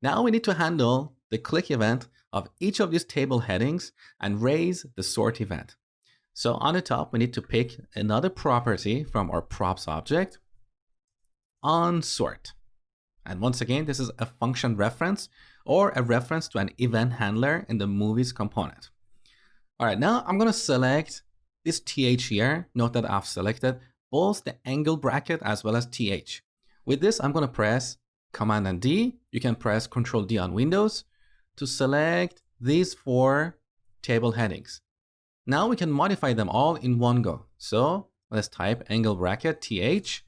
Now we need to handle the click event of each of these table headings and raise the sort event. So on the top, we need to pick another property from our props object, onSort. And once again, this is a function reference or a reference to an event handler in the movies component. All right, now I'm going to select this th here. Note that I've selected both the angle bracket as well as th. With this, I'm going to press Command and D. You can press Control D on Windows to select these 4 table headings. Now we can modify them all in one go. So let's type angle bracket th,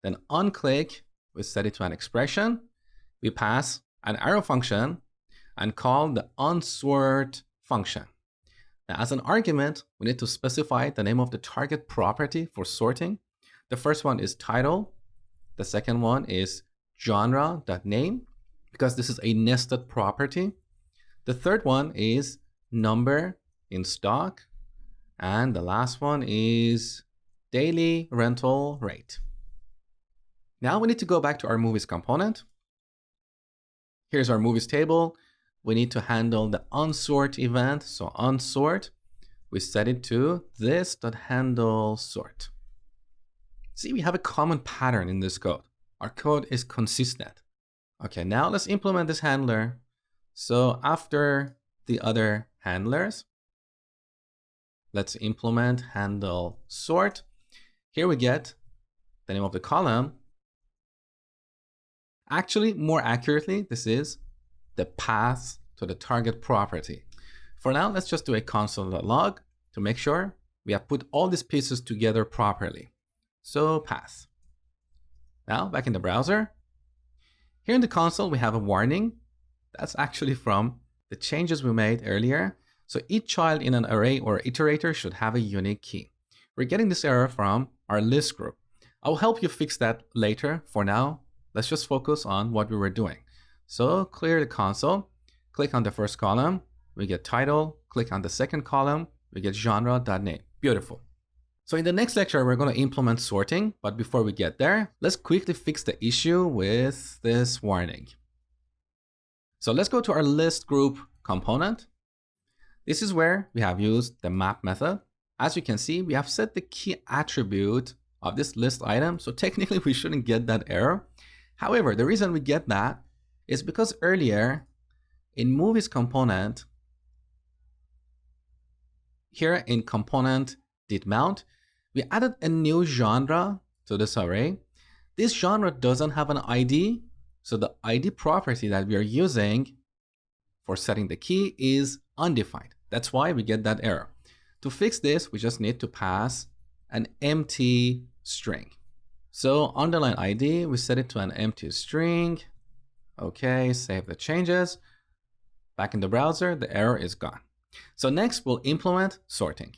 then unclick, we set it to an expression. We pass an arrow function and call the onSort function. Now, as an argument, we need to specify the name of the target property for sorting. The first one is title. The second one is genre.name, because this is a nested property. The third one is number in stock. And the last one is daily rental rate. Now we need to go back to our movies component. Here's our movies table. We need to handle the onSort event. So onSort, we set it to this.handleSort. See, we have a common pattern in this code. Our code is consistent. Okay, now let's implement this handler. So after the other handlers, let's implement handle sort. Here we get the name of the column. Actually, more accurately, this is the path to the target property. For now, let's just do a console.log to make sure we have put all these pieces together properly. So path. Now back in the browser. Here in the console, we have a warning. That's actually from the changes we made earlier. So each child in an array or iterator should have a unique key. We're getting this error from our list group. I'll help you fix that later. For now, let's just focus on what we were doing. So clear the console, click on the first column, we get title, click on the second column, we get genre.name. Beautiful. So in the next lecture, we're going to implement sorting. But before we get there, let's quickly fix the issue with this warning. So let's go to our list group component. This is where we have used the map method. As you can see, we have set the key attribute of this list item. So technically we shouldn't get that error. However, the reason we get that is because earlier in movies component, here in component did mount, we added a new genre to this array. This genre doesn't have an ID. So the ID property that we are using for setting the key is undefined. That's why we get that error. To fix this, we just need to pass an empty string. So underline ID, we set it to an empty string. Okay, save the changes. Back in the browser, the error is gone. So next, we'll implement sorting.